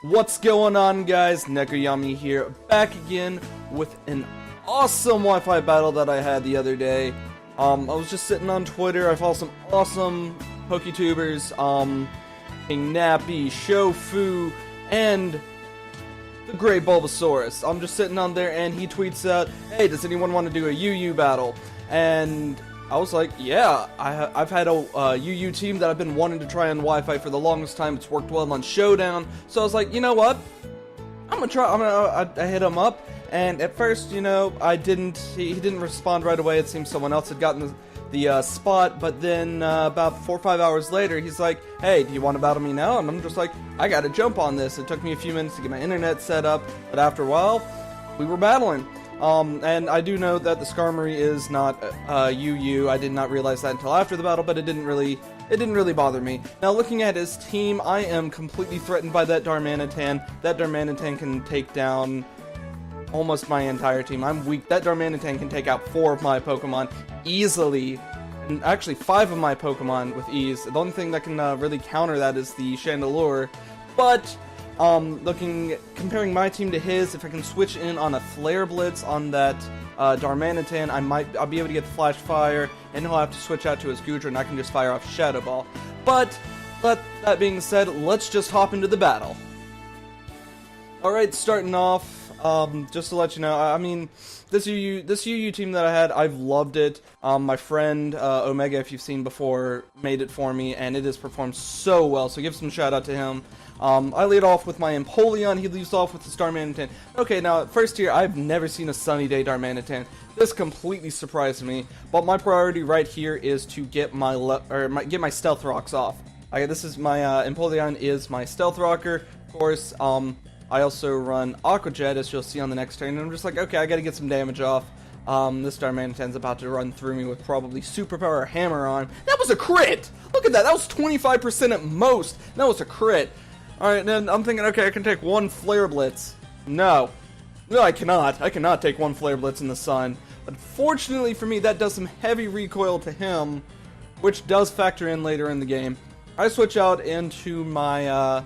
What's going on, guys? Nekoyami here, back again with an awesome Wi-Fi battle that I had the other day. I was just sitting on Twitter. I follow some awesome PokeTubers, King Nappy, Shofu, and TheGreatBulbasaurus. I'm just sitting on there, and he tweets out, "Hey, does anyone want to do a UU battle?" And I was like, yeah, I've had a UU team that I've been wanting to try on Wi-Fi for the longest time. It's worked well on Showdown, so I was like, you know what? I hit him up, and at first, you know, he didn't respond right away. It seems someone else had gotten the spot, but then about 4 or 5 hours later, he's like, "Hey, do you want to battle me now?" And I'm just like, I gotta jump on this. It took me a few minutes to get my internet set up, but after a while, we were battling. And I do know that the Skarmory is not UU. I did not realize that until after the battle, but it didn't really bother me. Now, looking at his team, I am completely threatened by that Darmanitan. That Darmanitan can take down almost my entire team. I'm weak. That Darmanitan can take out 4 of my Pokemon easily. And actually, 5 of my Pokemon with ease. The only thing that can really counter that is the Chandelure. But comparing my team to his, if I can switch in on a Flare Blitz on that Darmanitan, I'll be able to get the Flash Fire, and he'll have to switch out to his Goodra, and I can just fire off Shadow Ball. But that being said, let's just hop into the battle. Alright, starting off, just to let you know, I mean, this UU team that I had, I've loved it. My friend, Omega, if you've seen before, made it for me, and it has performed so well, so give some shout out to him. I lead off with my Empoleon, he leads off with the Darmanitan. Okay, now, first here, I've never seen a Sunny Day Darmanitan. This completely surprised me, but my priority right here is to get my Stealth Rocks off. Okay, this is my, Empoleon is my Stealth Rocker. Of course, I also run Aqua Jet, as you'll see on the next turn, and I'm just like, okay, I gotta get some damage off. This Darmanitan's about to run through me with probably Superpower Hammer on. That was a crit! Look at that, that was 25% at most! That was a crit. Alright, then I'm thinking, okay, I can take 1 Flare Blitz. No, I cannot. I cannot take 1 Flare Blitz in the sun. But fortunately for me, that does some heavy recoil to him, which does factor in later in the game. I switch out into my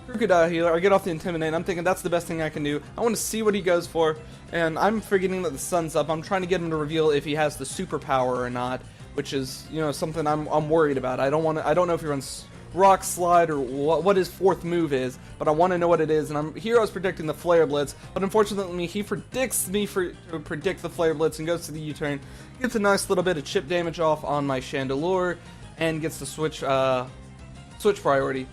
Crocodile Healer. I get off the Intimidate. I'm thinking that's the best thing I can do. I want to see what he goes for, and I'm forgetting that the sun's up. I'm trying to get him to reveal if he has the superpower or not, which is, you know, something I'm worried about. I don't know if he runs Rock Slide or what his 4th move is, but I want to know what it is, and I was predicting the Flare Blitz, but unfortunately he predicts me to predict the Flare Blitz and goes to the U-turn, gets a nice little bit of chip damage off on my Chandelure, and gets the switch priority.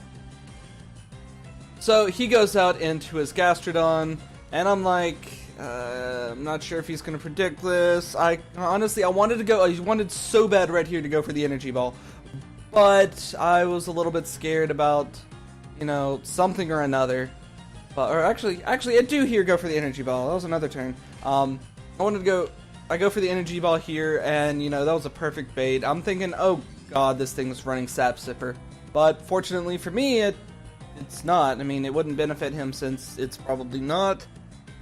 So he goes out into his Gastrodon, and I'm like, I'm not sure if he's going to predict this. Honestly, I wanted so bad right here to go for the Energy Ball. But I was a little bit scared about, you know, something or another. Or actually, I do here go for the Energy Ball. That was another turn. I go for the Energy Ball here, and, you know, that was a perfect bait. I'm thinking, oh god, this thing's running Sap Sipper. But fortunately for me, it's not. I mean, it wouldn't benefit him since it's probably not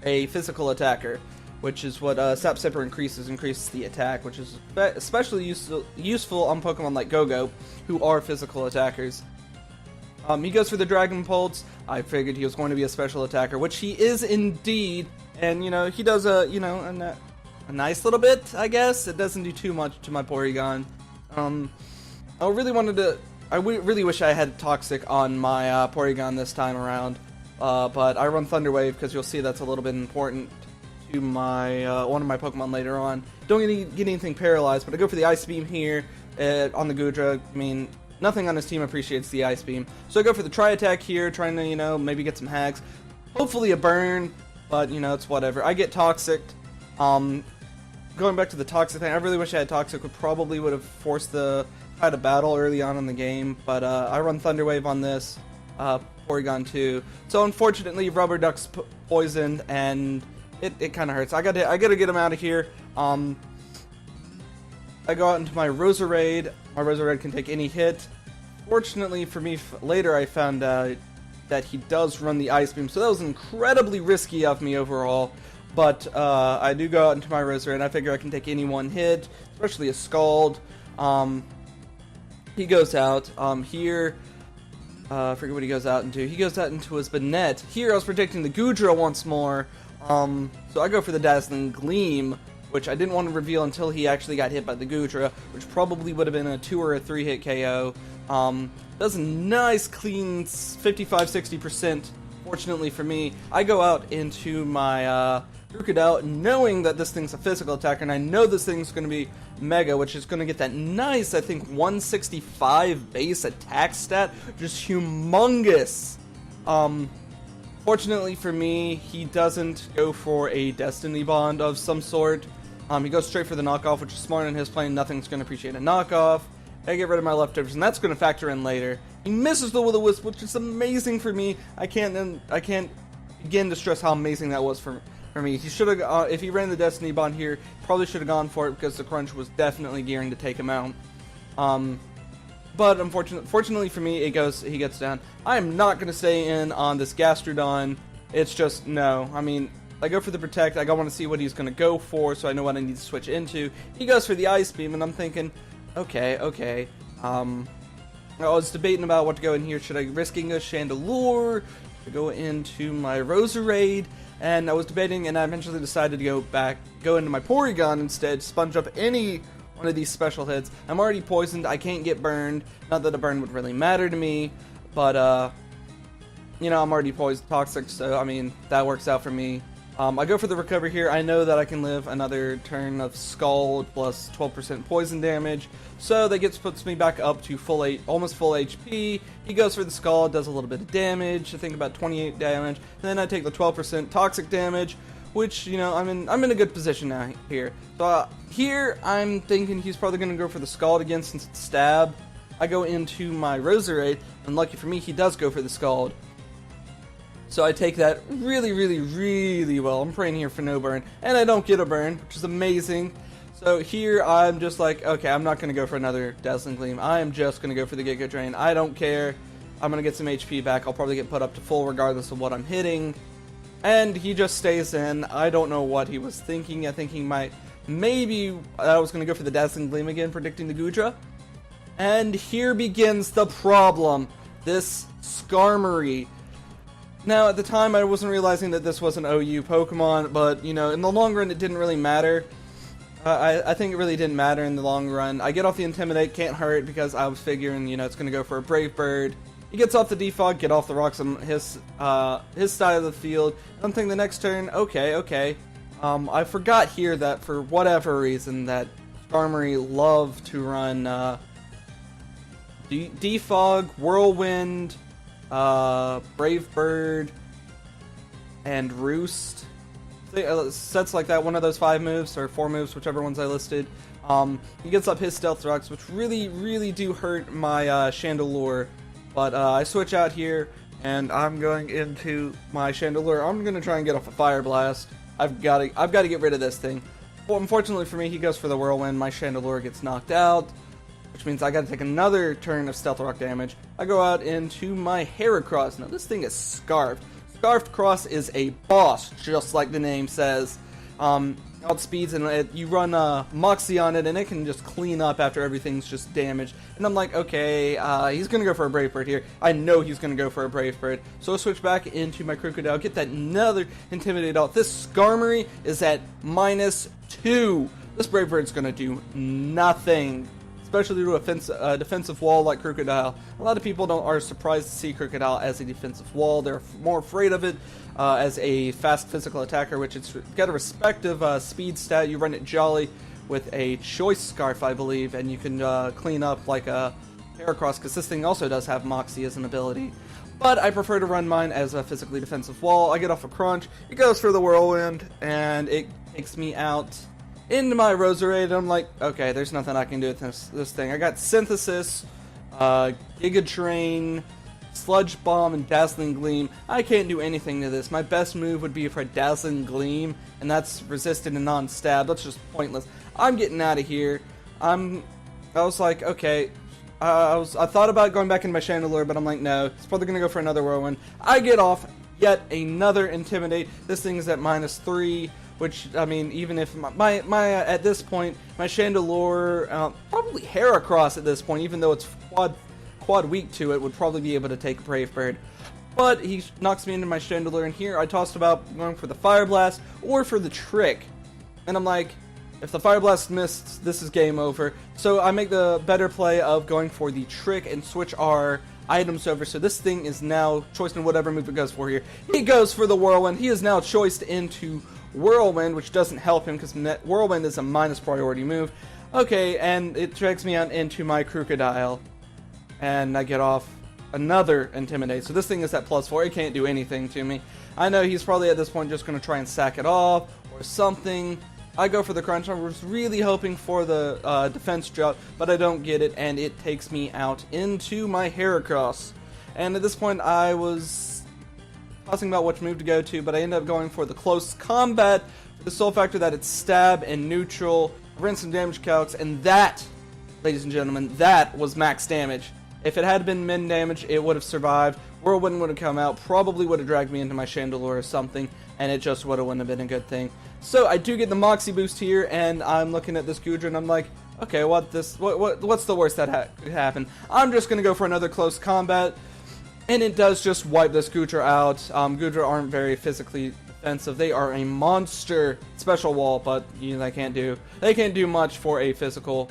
a physical attacker, which is what Sap Sipper increases the attack, which is especially useful on Pokemon like Go-Go, who are physical attackers. He goes for the Dragon Pulse. I figured he was going to be a special attacker, which he is indeed, and, you know, he does a nice little bit, I guess. It doesn't do too much to my Porygon. I really wish I had Toxic on my Porygon this time around, but I run Thunder Wave because you'll see that's a little bit important to my one of my Pokemon later on. Don't get anything paralyzed, but I go for the Ice Beam here on the Goodra. I mean, nothing on his team appreciates the Ice Beam, so I go for the Tri-Attack here, trying to, you know, maybe get some hacks. Hopefully a burn, but, you know, it's whatever. I get Toxic. Going back to the Toxic thing, I really wish I had Toxic. Probably would have forced the try to battle early on in the game, but I run Thunder Wave on this Porygon too. So unfortunately, Rubber Duck's poisoned, and it kind of hurts. I gotta get him out of here. I go out into my Roserade. My Roserade can take any hit. Fortunately for me, later I found out that he does run the Ice Beam, so that was incredibly risky of me overall. But I do go out into my Roserade, and I figure I can take any one hit, especially a Scald. He goes out. Here, I forget what he goes out into. He goes out into his Banette. Here I was predicting the Goodra once more. So I go for the Dazzling Gleam, which I didn't want to reveal until he actually got hit by the Goodra, which probably would have been a 2 or a 3 hit KO. Does a nice clean 55-60%. Fortunately for me, I go out into my Krookodile knowing that this thing's a physical attacker, and I know this thing's going to be Mega, which is going to get that nice, I think, 165 base attack stat. Just humongous. Fortunately for me, he doesn't go for a Destiny Bond of some sort. He goes straight for the knockoff, which is smart in his plane. Nothing's going to appreciate a knockoff. I get rid of my leftovers, and that's going to factor in later. He misses the Will-O-Wisp, which is amazing for me. I can't begin to stress how amazing that was for me. He should have, if he ran the Destiny Bond here, probably should have gone for it because the crunch was definitely gearing to take him out. But fortunately for me, he gets down. I am not going to stay in on this Gastrodon. It's just, no. I mean, I go for the Protect. I want to see what he's going to go for, so I know what I need to switch into. He goes for the Ice Beam, and I'm thinking, okay. I was debating about what to go in here. Should I risk a Chandelure? To go into my Roserade? And I was debating, and I eventually decided to go into my Porygon instead, sponge up any one of these special hits. I'm already poisoned, I can't get burned. Not that a burn would really matter to me, but, you know, I'm already toxic, so, I mean, that works out for me. I go for the recover here. I know that I can live another turn of Scald plus 12% poison damage, so that puts me back up to almost full HP. He goes for the Scald, does a little bit of damage, I think about 28 damage, and then I take the 12% toxic damage, which, you know, I'm in a good position now here. So here I'm thinking he's probably going to go for the Scald again since it's Stab. I go into my Roserade, and lucky for me, he does go for the Scald. So I take that really well. I'm praying here for no burn, and I don't get a burn, which is amazing. So here I'm just like, okay, I'm not going to go for another Dazzling Gleam. I am just going to go for the Giga Drain. I don't care. I'm going to get some HP back. I'll probably get put up to full regardless of what I'm hitting. And he just stays in. I don't know what he was thinking. I think he maybe I was going to go for the Dazzling Gleam again, predicting the Goodra. And here begins the problem. This Skarmory. Now, at the time, I wasn't realizing that this was an OU Pokemon, but, you know, in the long run, it didn't really matter. I think it really didn't matter in the long run. I get off the Intimidate, can't hurt, because I was figuring, you know, it's going to go for a Brave Bird. He gets off the Defog, get off the rocks on his side of the field. I'm thinking the next turn, okay. I forgot here that, for whatever reason, that Skarmory loved to run Defog, Whirlwind, Brave Bird, and Roost. Sets like that, one of those 5 moves, or 4 moves, whichever ones I listed. He gets up his Stealth Rocks, which really do hurt my Chandelure. But I switch out here, and I'm going into my Chandelure. I'm going to try and get off a Fire Blast. I've got to get rid of this thing. Well, unfortunately for me, he goes for the Whirlwind. My Chandelure gets knocked out, which means I got to take another turn of Stealth Rock damage. I go out into my Heracross. Now, this thing is Scarfed. Scarfed Cross is a boss, just like the name says. Outspeeds, and you run Moxie on it, and it can just clean up after everything's just damaged. And I'm like, okay, he's going to go for a Brave Bird here. I know he's going to go for a Brave Bird. So I switch back into my Krookodile, get that another Intimidate out. This Skarmory is at -2. This Brave Bird's going to do nothing, especially to a defensive wall like Krookodile. A lot of people are surprised to see Krookodile as a defensive wall. They're more afraid of it as a fast physical attacker, which it's got a respective speed stat. You run it Jolly with a Choice Scarf, I believe, and you can clean up like a Heracross, because this thing also does have Moxie as an ability. But I prefer to run mine as a physically defensive wall. I get off a Crunch, it goes for the Whirlwind, and it takes me out into my Roserade, and I'm like, okay, there's nothing I can do with this thing. I got Synthesis, Giga Drain, Sludge Bomb, and Dazzling Gleam. I can't do anything to this. My best move would be for a Dazzling Gleam, and that's resisted and non-stab. That's just pointless. I'm getting out of here. I was like, okay. I thought about going back into my Chandelure, but I'm like, no. It's probably going to go for another Whirlwind. I get off yet another Intimidate. This thing is at -3. Which, I mean, even if at this point, my Chandelure, probably Heracross at this point, even though it's quad weak to it would probably be able to take Brave Bird. But he knocks me into my Chandelier, and here I tossed about going for the Fire Blast or for the Trick. And I'm like, if the Fire Blast missed, this is game over. So I make the better play of going for the Trick and switch our items over. So this thing is now choiced in whatever move it goes for here. He goes for the Whirlwind. He is now choiced into Whirlwind, which doesn't help him because Whirlwind is a minus priority move. Okay, and it drags me out into my Crocodile. And I get off another Intimidate. So this thing is at +4. It can't do anything to me. I know he's probably at this point just going to try and sack it off or something. I go for the Crunch. I was really hoping for the defense drop, but I don't get it, and it takes me out into my Heracross. And at this point, I was tossing about which move to go to, but I ended up going for the Close Combat, for the sole factor that it's stab and neutral, ran some damage calcs, and that, ladies and gentlemen, that was max damage. If it had been min damage, it would have survived. Whirlwind would have come out, probably would have dragged me into my Chandelier or something, and it just wouldn't have been a good thing. So I do get the Moxie boost here, and I'm looking at this Goodra, and I'm like, okay, what's the worst that could happen? I'm just gonna go for another Close Combat, and it does just wipe this Goodra out. Goodra aren't very physically defensive. They are a monster special wall, but they can't do much for a physical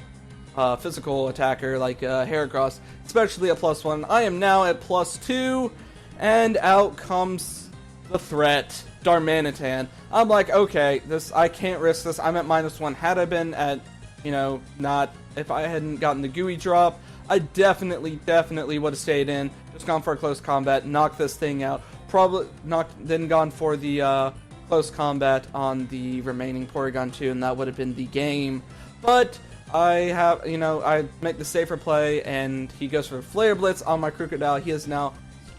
attacker like Heracross, especially at +1. I am now at +2, and out comes the threat, Darmanitan. I'm like, okay, I can't risk this. I'm at -1. Had I been at, if I hadn't gotten the gooey drop, I definitely would have stayed in, just gone for a Close Combat, knocked this thing out, then gone for the Close Combat on the remaining Porygon 2, and that would have been the game. But I make the safer play, and he goes for a Flare Blitz on my Crocodile. He is now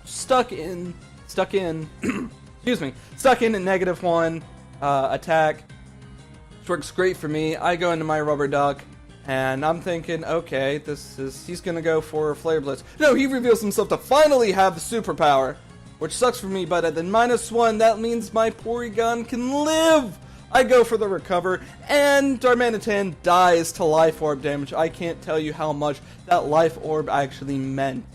stuck in, excuse me, stuck in a -1 attack, which works great for me. I go into my Rubber Duck, and I'm thinking, okay, he's gonna go for a Flare Blitz. No, he reveals himself to finally have the superpower, which sucks for me, but at the -1, that means my Porygon can live! I go for the Recover, and Darmanitan dies to Life Orb damage. I can't tell you how much that Life Orb actually meant.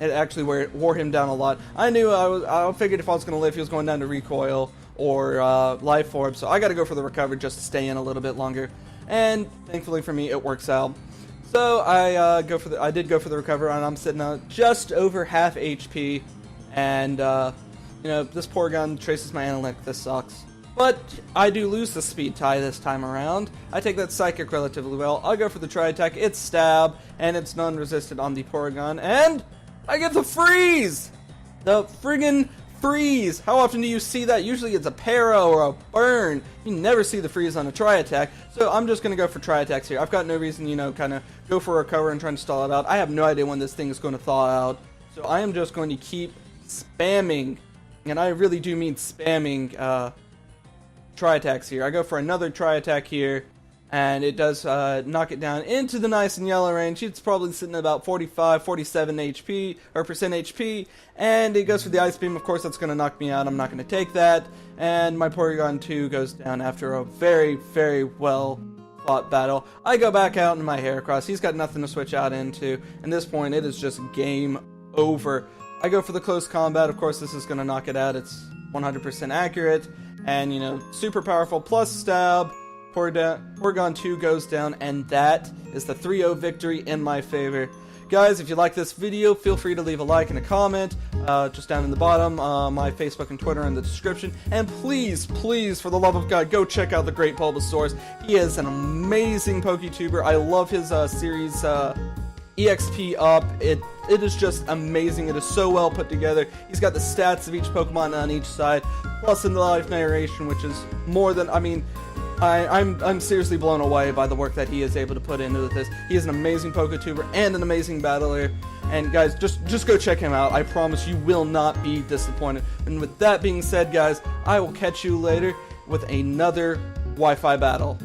It actually wore him down a lot. I figured if I was going to live, he was going down to Recoil or Life Orb, so I got to go for the Recover just to stay in a little bit longer. And thankfully for me, it works out. So I did go for the Recover, and I'm sitting at just over half HP. And this Porygon traces my Analytic. This sucks. But I do lose the Speed Tie this time around. I take that Psychic relatively well. I'll go for the Tri-Attack. It's Stab, and it's non-resistant on the Porygon. And I get the Freeze! The friggin' Freeze! How often do you see that? Usually it's a Para or a Burn. You never see the Freeze on a Tri-Attack. So I'm just going to go for Tri-Attacks here. I've got no reason, kind of go for a Recover and trying to stall it out. I have no idea when this thing is going to thaw out. So I am just going to keep spamming, and I really do mean spamming, Tri-Attacks here. I go for another Tri-Attack here, and it does knock it down into the nice and yellow range. It's probably sitting at about 45, 47 HP, or percent HP, and it goes for the Ice Beam. Of course, that's going to knock me out. I'm not going to take that, and my Porygon 2 goes down after a very, very well fought battle. I go back out in my Heracross. He's got nothing to switch out into. At this point, it is just game over. I go for the Close Combat. Of course, this is going to knock it out. It's 100% accurate. And, super powerful, plus Stab, Porygon 2 goes down, and that is the 3-0 victory in my favor. Guys, if you like this video, feel free to leave a like and a comment, just down in the bottom, my Facebook and Twitter in the description, and please, for the love of God, go check out TheGreatBulbasaurus. He is an amazing PokeTuber. I love his series, EXP Up. It is just amazing. It is so well put together. He's got the stats of each Pokemon on each side, plus in the live narration, which is more than, I'm seriously blown away by the work that he is able to put into this. He is an amazing PokeTuber and an amazing battler. And guys, just go check him out. I promise you will not be disappointed. And with that being said, guys, I will catch you later with another Wi-Fi battle.